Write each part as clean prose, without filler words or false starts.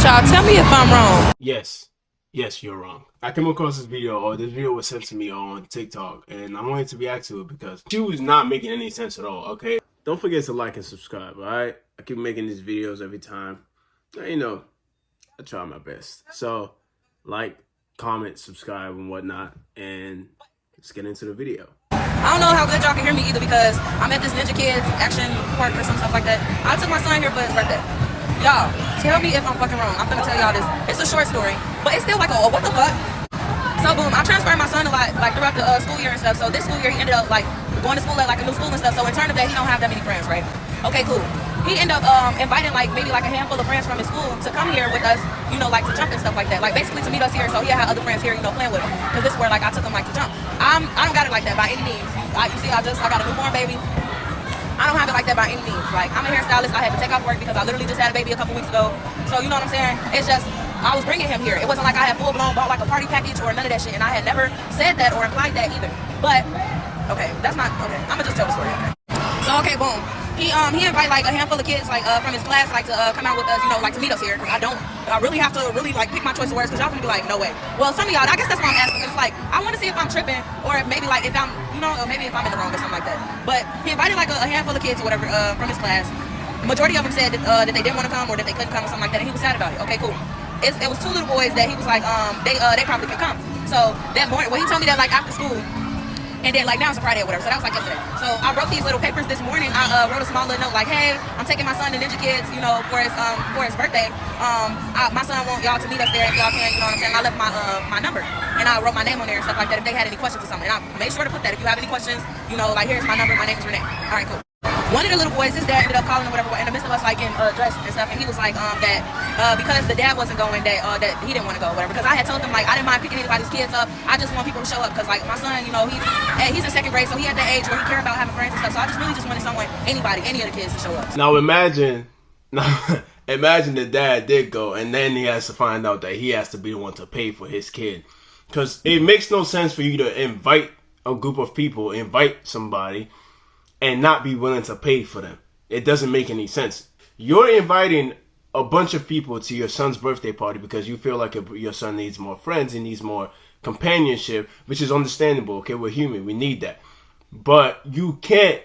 Y'all tell me if I'm wrong. Yes, you're wrong. I came across this video, or this video was sent to me on TikTok, and I wanted to react to it because she was not making any sense at all, okay? Don't forget to like and subscribe, alright? I keep making these videos every time. You know, I try my best. So, like, comment, subscribe, and whatnot, and let's get into the video. I don't know how good y'all can hear me either because I'm at this Ninja Kids action park or some stuff like that. I took my son here for his birthday. Y'all, tell me if I'm fucking wrong. I'm gonna tell y'all this. It's a short story, but it's still like, oh, what the fuck? So boom, I transferred my son a lot, like throughout the school year and stuff. So this school year he ended up like going to school at like a new school and stuff. So in turn of that, he don't have that many friends, right? Okay, cool. He ended up inviting like maybe like a handful of friends from his school to come here with us, you know, like to jump and stuff like that. Like basically to meet us here, so he had other friends here, you know, playing with him. Cause this is where like I took him like to jump. I don't got it like that by any means. You see, I got a newborn baby. I don't have it like that by any means. Like, I'm a hairstylist. I had to take off work because I literally just had a baby a couple weeks ago. So, you know what I'm saying? It's just, I was bringing him here. It wasn't like I had full-blown bought like a party package or none of that shit. And I had never said that or implied that either. But, okay, that's not, okay. I'm gonna just tell the story, okay? So, okay, boom. He invited like a handful of kids like from his class like to come out with us, you know, like to meet us here. Cause I really have to really like pick my choice of words because y'all gonna be like, no way. Well, some of y'all, I guess that's why I'm asking. It's like, I want to see if I'm tripping or if maybe like if I'm, you know, or maybe if I'm in the wrong or something like that. But he invited like a handful of kids or whatever from his class. The majority of them said that they didn't want to come or that they couldn't come or something like that. And he was sad about it. Okay, cool. It was two little boys that he was like, they probably can come. So that morning, well, he told me that like after school. And then, like, now it's a Friday or whatever, so that was like yesterday. So I wrote these little papers this morning. I wrote a small little note like, hey, I'm taking my son to Ninja Kids, you know, for his birthday. My son want y'all to meet us there if y'all can, you know what I'm saying? I left my number, and I wrote my name on there and stuff like that if they had any questions or something. And I made sure to put that. If you have any questions, you know, like, here's my number, my name is Renee. All right, cool. One of the little boys, his dad ended up calling or whatever in the midst of us like in dress and stuff, and he was like that because the dad wasn't going that he didn't want to go or whatever. Because I had told him like I didn't mind picking anybody's kids up. I just want people to show up because like my son, you know, he's in second grade, so he at the age where he cared about having friends and stuff. So I just wanted someone, any of the kids to show up. Now imagine the dad did go, and then he has to find out that he has to be the one to pay for his kid. Because it makes no sense for you to invite a group of people, invite somebody, and not be willing to pay for them. It doesn't make any sense. You're inviting a bunch of people to your son's birthday party because you feel like your son needs more friends, he needs more companionship, which is understandable. Okay, we're human, we need that. But you can't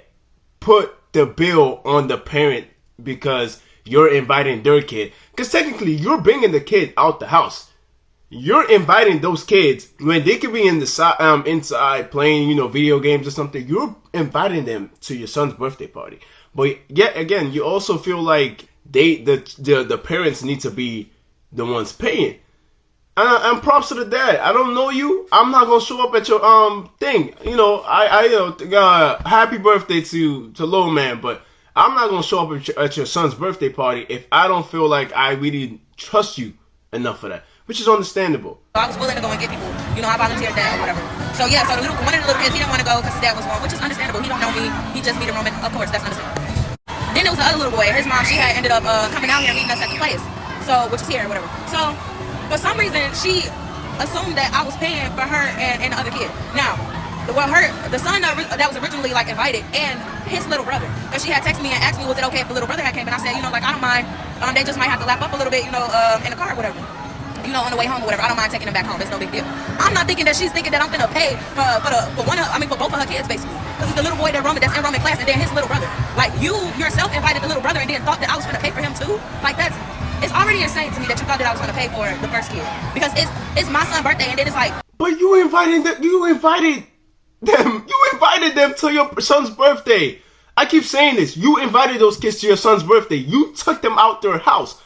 put the bill on the parent because you're inviting their kid. Because technically, you're bringing the kid out the house. You're inviting those kids when they could be inside playing, you know, video games or something. You're inviting them to your son's birthday party. But yet again, you also feel like the parents need to be the ones paying. And props to the dad. I don't know you. I'm not gonna show up at your thing. You know, happy birthday to Lil Man, but I'm not gonna show up at your son's birthday party if I don't feel like I really trust you enough for that. Which is understandable. I was willing to go and get people, you know, I volunteered that or whatever. So yeah, so one of the little kids, he didn't want to go because his dad was gone, which is understandable. He don't know me, he just meet a Roman, of course, that's understandable. Then there was the other little boy, his mom, she had ended up coming out here and meeting us at the place, so, which is here or whatever. So, for some reason, she assumed that I was paying for her and the other kid. Now, the son that was originally like invited and his little brother, because she had texted me and asked me was it okay if the little brother had came, and I said, you know, like I don't mind, they just might have to lap up a little bit, you know, in the car or whatever. You know, on the way home or whatever. I don't mind taking them back home. It's no big deal. I'm not thinking that she's thinking that I'm gonna pay for both of her kids basically. Because it's the little boy that's in Roman class and then his little brother. Like you yourself invited the little brother and then thought that I was gonna pay for him too. Like it's already insane to me that you thought that I was gonna pay for the first kid. Because it's my son's birthday and then it's like. But you invited them to your son's birthday. I keep saying this. You invited those kids to your son's birthday. You took them out their house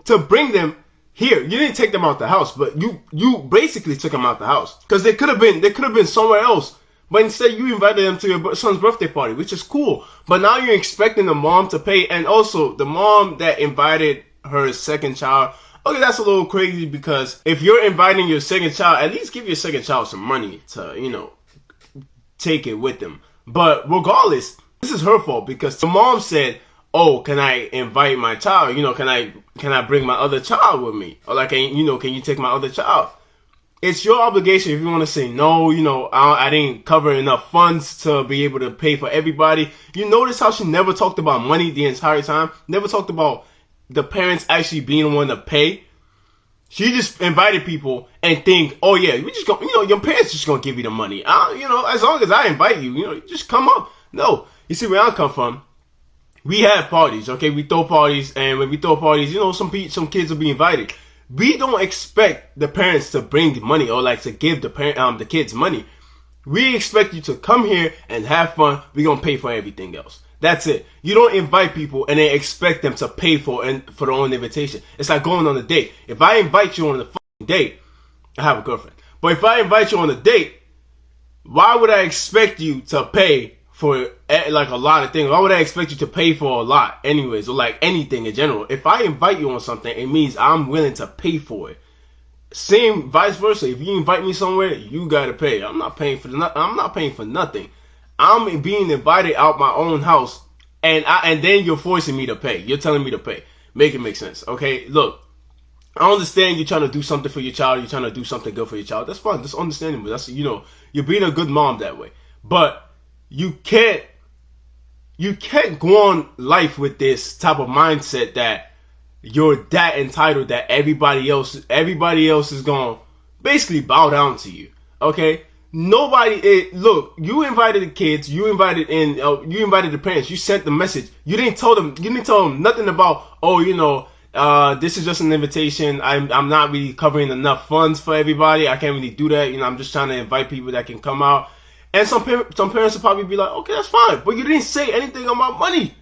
to bring them here. You didn't take them out the house, but you basically took them out the house because they could have been somewhere else. But instead, you invited them to your son's birthday party, which is cool. But now you're expecting the mom to pay, and also the mom that invited her second child. Okay, that's a little crazy because if you're inviting your second child, at least give your second child some money to, you know, take it with them. But regardless, this is her fault because the mom said, oh, can I invite my child? You know, can I bring my other child with me? Or like, can you take my other child? It's your obligation if you want to say no, you know, I didn't cover enough funds to be able to pay for everybody. You notice how she never talked about money the entire time? Never talked about the parents actually being the one to pay. She just invited people and think, oh yeah, we just gonna, your parents just gonna give you the money. As long as I invite you, just come up. No, you see where I come from. We have parties, okay? We throw parties, and when we throw parties, some kids will be invited. We don't expect the parents to bring money or like to give the kids money. We expect you to come here and have fun. We're gonna pay for everything else. That's it. You don't invite people and then expect them to pay for their own invitation. It's like going on a date. If I invite you on a fucking date, I have a girlfriend. But if I invite you on a date, why would I expect you to pay for like a lot of things? Why would I expect you to pay for a lot anyways, or like anything in general? If I invite you on something, it means I'm willing to pay for it. Same vice versa. If you invite me somewhere, you gotta pay. I'm not paying for nothing. I'm being invited out my own house, and then you're forcing me to pay. You're telling me to pay. Make it make sense, okay? Look, I understand you're trying to do something for your child. You're trying to do something good for your child. That's fine. That's understandable. That's you're being a good mom that way. But you can't go on life with this type of mindset that you're that entitled that everybody else is gonna basically bow down to you, okay? Look, you invited the kids, you invited the parents, you sent the message. You didn't tell them nothing about, this is just an invitation. I'm not really covering enough funds for everybody. I can't really do that. I'm just trying to invite people that can come out. And some parents will probably be like, okay, that's fine. But you didn't say anything about money.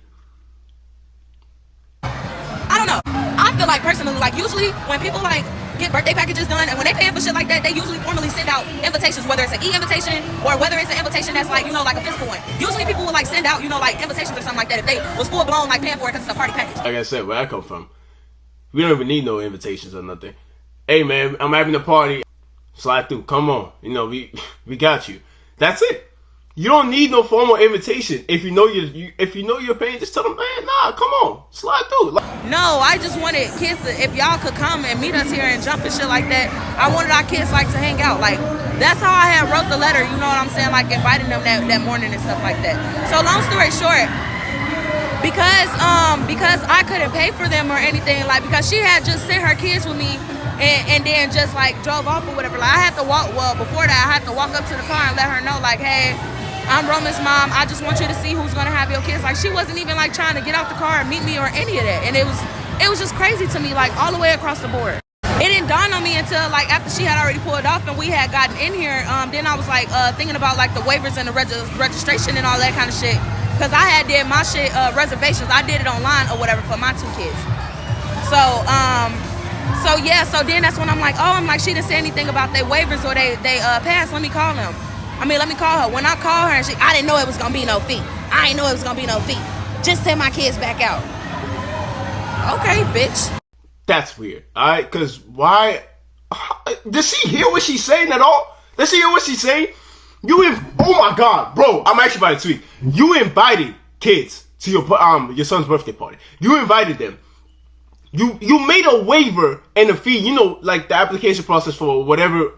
I don't know. I feel like personally, like usually when people like get birthday packages done, and when they pay for shit like that, they usually formally send out invitations, whether it's an e-invitation or whether it's an invitation that's like, like a physical one. Usually people would like send out, like invitations or something like that if they was full blown like paying for it because it's a party package. Like I said, where I come from, we don't even need no invitations or nothing. Hey man, I'm having a party. Slide through. Come on. We got you. That's it. You don't need no formal invitation. If you know you're paying, just tell them, man, nah, come on, slide through. No, I just wanted kids to, if y'all could come and meet us here and jump and shit like that, I wanted our kids like to hang out. Like that's how I had wrote the letter. You know what I'm saying? Like inviting them that morning and stuff like that. So long story short, because I couldn't pay for them or anything, like because she had just sent her kids with me. And then just like drove off or whatever. Like I had to walk. Well, before that, I had to walk up to the car and let her know, like, hey, I'm Roman's mom. I just want you to see who's gonna have your kids. Like she wasn't even like trying to get out the car and meet me or any of that. And it was just crazy to me, like all the way across the board. It didn't dawn on me until like after she had already pulled off and we had gotten in here. Then I was like thinking about like the waivers and the registration and all that kind of shit. Cause I had did my shit reservations. I did it online or whatever for my 2 kids. So then that's when I'm like, she didn't say anything about their waivers or they passed. Let me call her. When I call her, I didn't know it was gonna be no fee. Just send my kids back out. Okay, bitch. That's weird. All right, because why? Does she hear what she's saying at all? Does she hear what she's saying? Oh my God, bro! I'm actually about to tweet. You invited kids to your son's birthday party. You invited them. You made a waiver and a fee, like the application process for whatever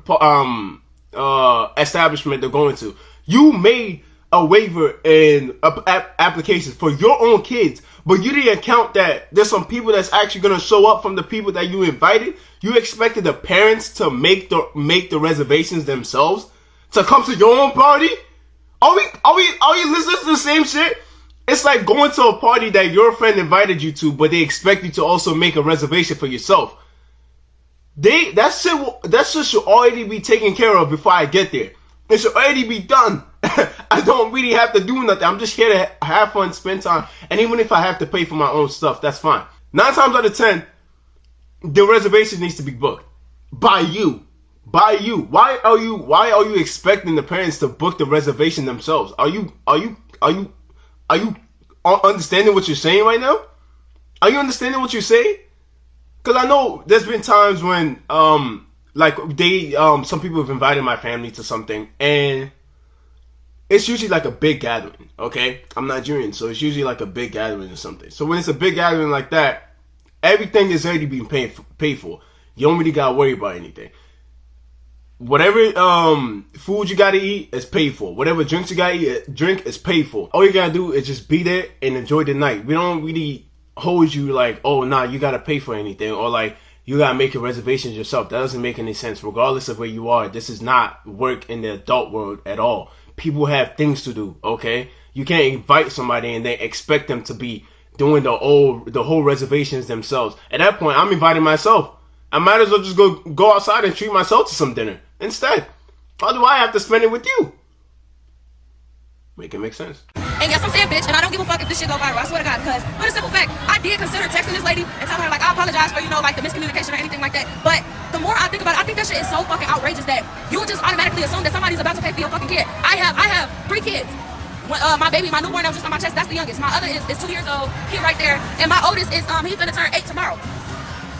establishment they're going to. You made a waiver and applications for your own kids, but you didn't account that there's some people that's actually going to show up from the people that you invited. You expected the parents to make the reservations themselves to come to your own party. Are we listening to the same shit? It's like going to a party that your friend invited you to, but they expect you to also make a reservation for yourself. That shit should already be taken care of before I get there. It should already be done. I don't really have to do nothing. I'm just here to have fun, spend time, and even if I have to pay for my own stuff, that's fine. 9 times out of 10, the reservation needs to be booked by you. Why are you expecting the parents to book the reservation themselves? Are you understanding what you're saying right now? Are you understanding what you're saying? Because I know there's been times when some people have invited my family to something, and it's usually like a big gathering. Okay, I'm Nigerian, so it's usually like a big gathering or something. So when it's a big gathering like that, everything is already being paid for. You don't really gotta worry about anything. Whatever food you gotta eat is paid for. Whatever drinks you gotta drink is paid for. All you gotta do is just be there and enjoy the night. We don't really hold you like, oh, nah, you gotta pay for anything, or like you gotta make your reservations yourself. That doesn't make any sense. Regardless of where you are, this is not work in the adult world at all. People have things to do, okay? You can't invite somebody and then expect them to be doing the whole reservations themselves. At that point, I'm inviting myself. I might as well just go outside and treat myself to some dinner instead. Why do I have to spend it with you? Make it make sense. And yes, I'm saying bitch, and I don't give a fuck if this shit go viral. I swear to God, because for the simple fact, I did consider texting this lady and telling her like I apologize for, you know, like the miscommunication or anything like that. But the more I think about it, I think that shit is so fucking outrageous that you would just automatically assume that somebody's about to pay for your fucking kid. I have 3 kids. My baby, my newborn that was just on my chest, that's the youngest. My other is 2 years old, he right there, and my oldest is he's gonna turn 8 tomorrow.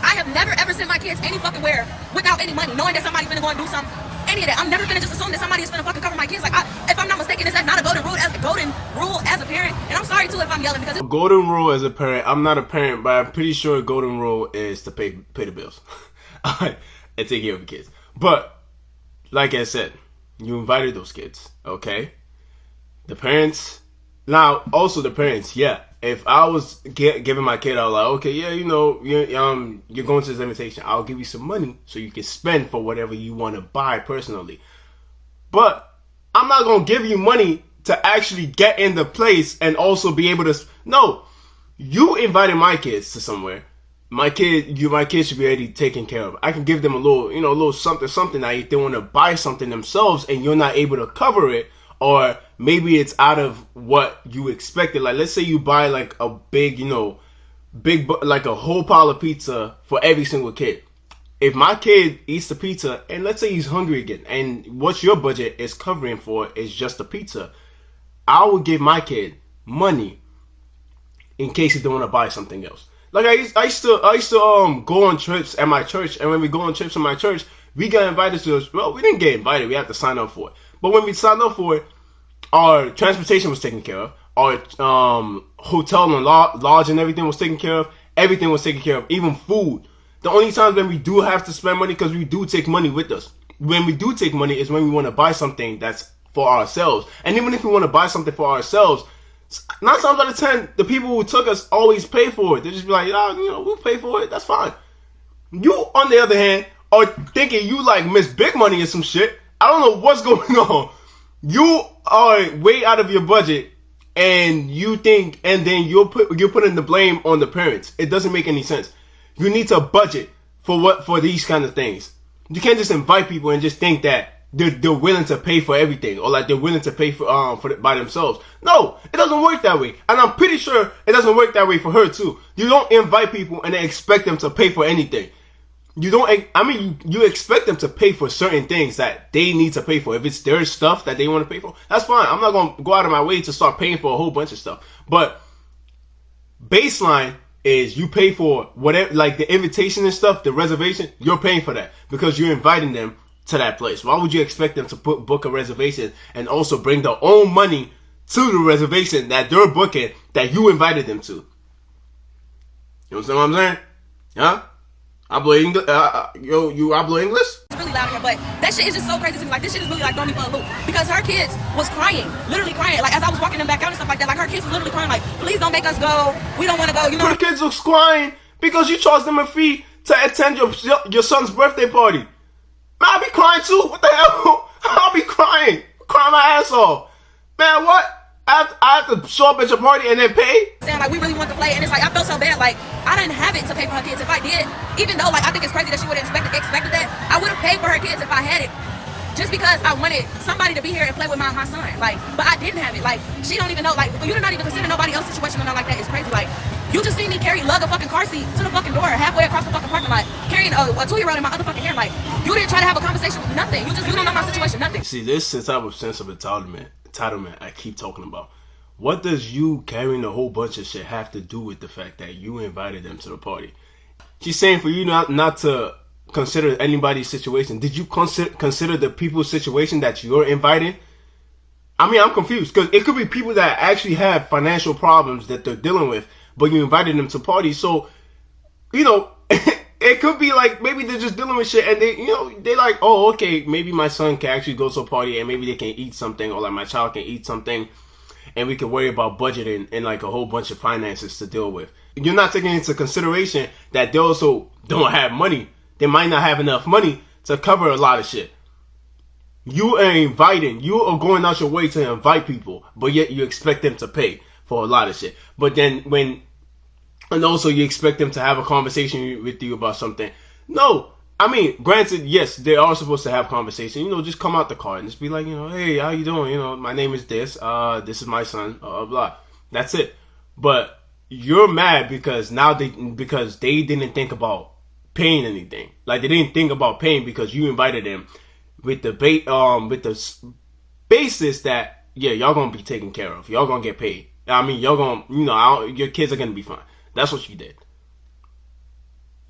I have never ever sent my kids any fucking where without any money, knowing that somebody's gonna go and do something. Any of that. I'm never gonna just assume that somebody is gonna fucking cover my kids. Like, if I'm not mistaken, is that not a golden rule as a parent? And I'm sorry too if I'm yelling because golden rule as a parent. I'm not a parent, but I'm pretty sure golden rule is to pay the bills and take care of the kids. But like I said, you invited those kids, okay? The parents. Now, also the parents. Yeah, if I was giving my kid, I was like, okay, yeah, you know, you're going to this invitation. I'll give you some money so you can spend for whatever you want to buy personally. But I'm not going to give you money to actually get in the place and also be able to. No, you invited my kids to somewhere. My kids should be already taken care of. I can give them a little something that if they want to buy something themselves and you're not able to cover it. Or maybe it's out of what you expected. Like, let's say you buy like a big, like a whole pile of pizza for every single kid. If my kid eats the pizza and let's say he's hungry again, and what your budget is covering for is just the pizza, I would give my kid money in case he don't want to buy something else. Like I used to go on trips at my church, and when we go on trips in my church, we got invited to. Well, we didn't get invited. We had to sign up for it. But when we signed up for it, our transportation was taken care of. Our hotel and lodge and everything was taken care of. Everything was taken care of, even food. The only times when we do have to spend money, because we do take money with us. When we do take money is when we want to buy something that's for ourselves. And even if we want to buy something for ourselves, 9 times out of 10, the people who took us always pay for it. They just be like, we'll pay for it. That's fine. You, on the other hand, are thinking you like Miss Big Money or some shit. I don't know what's going on. You are way out of your budget, and you think, and then you're putting the blame on the parents. It doesn't make any sense. You need to budget for these kind of things. You can't just invite people and just think that they're willing to pay for everything, or like they're willing to pay for by themselves. No, it doesn't work that way, and I'm pretty sure it doesn't work that way for her too. You don't invite people and then expect them to pay for anything. You expect them to pay for certain things that they need to pay for. If it's their stuff that they want to pay for, that's fine. I'm not going to go out of my way to start paying for a whole bunch of stuff. But baseline is you pay for whatever, like the invitation and stuff, the reservation, you're paying for that because you're inviting them to that place. Why would you expect them to book a reservation and also bring their own money to the reservation that they're booking that you invited them to? You understand what I'm saying? Huh? Hablo English? You hablo English? It's really loud in here, but that shit is just so crazy to me. Like, this shit is really like throwing me for a loop. Because her kids was crying, literally crying. Like, as I was walking them back out and stuff like that, like, her kids was literally crying, like, please don't make us go. We don't want to go, you know? Her kids was crying because you charged them a fee to attend your son's birthday party. Man, I'll be crying too. What the hell? I'll be crying my ass off. Man, what? I have to show up at your party and then pay? Saying like we really want to play, and it's like I felt so bad. Like I didn't have it to pay for her kids. If I did, even though like I think it's crazy that she would have expected that, I would have paid for her kids if I had it. Just because I wanted somebody to be here and play with my son. Like, but I didn't have it. Like, she don't even know. Like, for you to not even consider nobody else's situation or nothing like that is crazy. Like, you just see me lug a fucking car seat to the fucking door halfway across the fucking parking lot, carrying a 2-year-old in my other fucking hair. Like, you didn't try to have a conversation with nothing. You don't know my situation, nothing. See, this is the type of sense of entitlement I keep talking about. What does you carrying a whole bunch of shit have to do with the fact that you invited them to the party? She's saying for you not to consider anybody's situation. Did you consider the people's situation that you're inviting? I mean, I'm confused because it could be people that actually have financial problems that they're dealing with, but you invited them to parties. So, it could be like maybe they're just dealing with shit and they like, oh, okay, maybe my son can actually go to a party and maybe they can eat something, or like my child can eat something, and we can worry about budgeting and like a whole bunch of finances to deal with. you're not taking into consideration that they also don't have money. They might not have enough money to cover a lot of shit. You are going out your way to invite people, but yet you expect them to pay for a lot of shit. But then and also you expect them to have a conversation with you about something. No, I mean, granted, yes, they are supposed to have conversation. Just come out the car and just be like, hey, how you doing? My name is this. This is my son. Blah blah. That's it. But you're mad because they didn't think about paying anything. Like, they didn't think about paying because you invited them with the basis that, yeah, y'all gonna be taken care of. Y'all gonna get paid. I mean, y'all gonna, your kids are gonna be fine. That's what you did.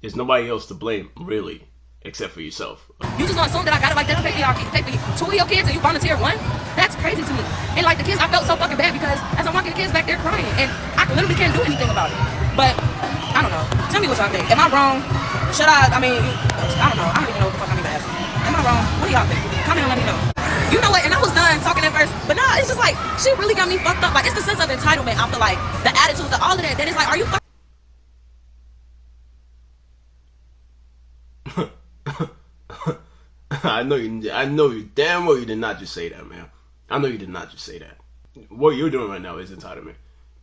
There's nobody else to blame, really, except for yourself. You just gonna assume that I got it like that to pay for 2 of your kids and you volunteered 1? That's crazy to me. And like the kids, I felt so fucking bad because as I'm walking the kids back there crying and I literally can't do anything about it. But I don't know. Tell me what y'all think. Am I wrong? Should I mean, I don't know. I don't even know what the fuck I'm even asking. Am I wrong? What do y'all think? Comment and let me know. You know what? And I was done talking at first, but nah, it's just like she really got me fucked up. Like, it's the sense of entitlement after like the attitude, all of that. Then it's like, are you I know you damn well you did not just say that, man. I know you did not just say that. What you're doing right now is entitlement.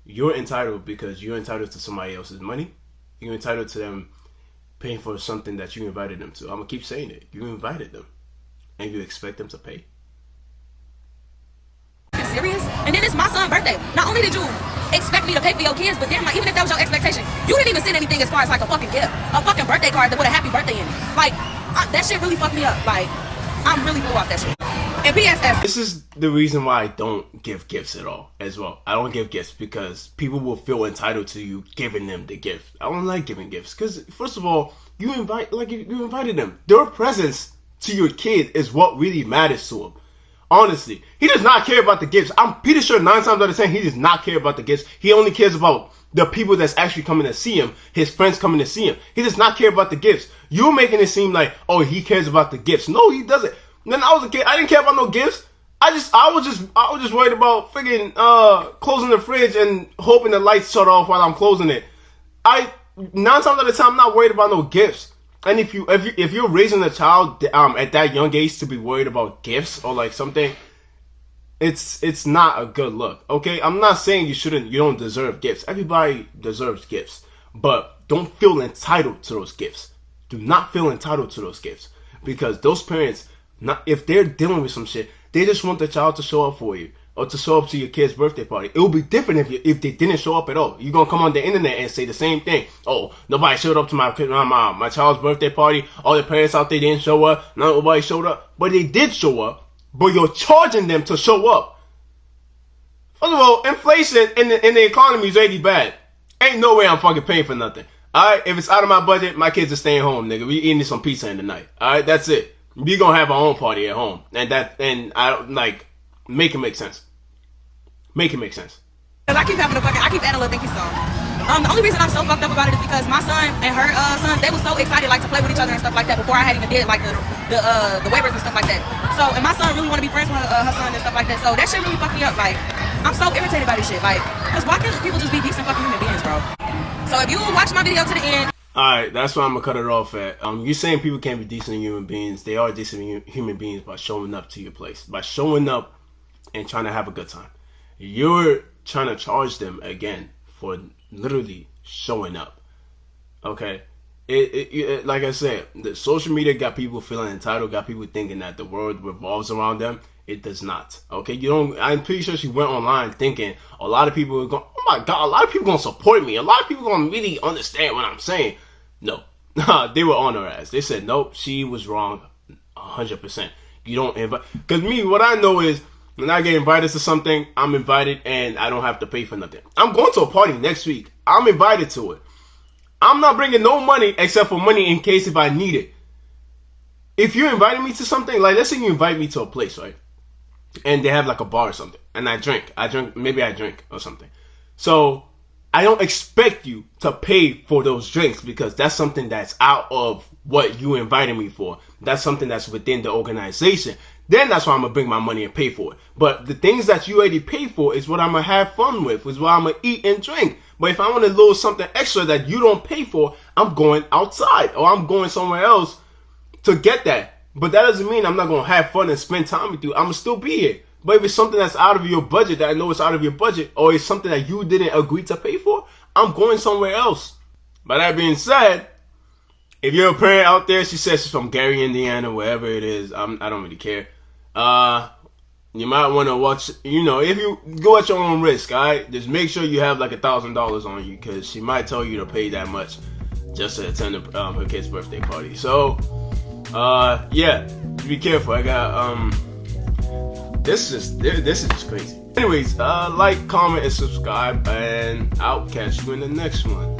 You're entitled because you're entitled to somebody else's money. You're entitled to them paying for something that you invited them to. I'm gonna keep saying it. You invited them, and you expect them to pay. serious? And then it's my son's birthday. Not only did you expect me to pay for your kids, but then like, even if that was your expectation, you didn't even send anything as far as like a fucking gift, a fucking birthday card that with a happy birthday in it. Like, that shit really fucked me up. Like, I'm really blew off that shit. And PSS. This is the reason why I don't give gifts at all as well. I don't give gifts because people will feel entitled to you giving them the gift. I don't like giving gifts because, first of all, you invited them. Their presence to your kid is what really matters to him. Honestly, he does not care about the gifts. I'm pretty sure 9 times out of 10 he does not care about the gifts. He only cares about the people that's actually coming to see him, his friends coming to see him. He does not care about the gifts. You're making it seem like, oh, he cares about the gifts. No, he doesn't. When I was a kid, I didn't care about no gifts. I was just worried about freaking closing the fridge and hoping the lights shut off while I'm closing it. 9 times out of 10 I'm not worried about no gifts. And if you're raising a child at that young age to be worried about gifts or like something, it's not a good look. Okay, I'm not saying you don't deserve gifts. Everybody deserves gifts, but don't feel entitled to those gifts. Do not feel entitled to those gifts because those parents, if they're dealing with some shit, they just want the child to show up for you or to show up to your kid's birthday party. It would be different if they didn't show up at all. You're gonna come on the internet and say the same thing. Oh, nobody showed up to my child's birthday party. All the parents out there didn't show up. Nobody showed up, but they did show up. But you're charging them to show up. First of all, inflation in the economy is really bad. Ain't no way I'm fucking paying for nothing. Alright, if it's out of my budget, my kids are staying home, nigga. We eating some pizza in the night. Alright, that's it. We gonna have our own party at home. And I like make it make sense. Make it make sense. Cause I keep adding a little thank you song. The only reason I'm so fucked up about it is because my son and her son, they were so excited like to play with each other and stuff like that before I had even did like the waivers and stuff like that. So, and my son really want to be friends with her son and stuff like that. So that shit really fucked me up. Like, I'm so irritated by this shit. Like, cause why can't people just be decent fucking human beings, bro? So if you watch my video to the end. Alright, that's why I'm gonna cut it off at. You're saying people can't be decent human beings. They are decent human beings by showing up to your place. By showing up and trying to have a good time. You're trying to charge them again for literally showing up. Okay? It like I said, the social media got people feeling entitled, got people thinking that the world revolves around them. It does not. Okay? I'm pretty sure she went online thinking a lot of people are going, oh my god, a lot of people gonna support me. A lot of people gonna really understand what I'm saying. No. They were on her ass. They said, nope, she was wrong 100%. You don't invite. Because what I know is, when I get invited to something, I'm invited and I don't have to pay for nothing. I'm going to a party next week. I'm invited to it. I'm not bringing no money except for money in case if I need it. If you're inviting me to something, like let's say you invite me to a place, right? And they have like a bar or something. And I drink or something. So I don't expect you to pay for those drinks because that's something that's out of what you invited me for. That's something that's within the organization. Then that's why I'm going to bring my money and pay for it. But the things that you already paid for is what I'm going to have fun with, is what I'm going to eat and drink. But if I want a little something extra that you don't pay for, I'm going outside or I'm going somewhere else to get that. But that doesn't mean I'm not going to have fun and spend time with you. I'm going to still be here. But if it's something that's out of your budget, that I know it's out of your budget, or it's something that you didn't agree to pay for, I'm going somewhere else. By that being said, if you're a parent out there, she says she's from Gary, Indiana, wherever it is, I don't really care. You might want to watch, if you go at your own risk, alright? Just make sure you have like $1,000 on you, because she might tell you to pay that much just to attend her kid's birthday party. So, yeah, be careful. I got, this is just crazy. Anyways, like, comment, and subscribe, and I'll catch you in the next one.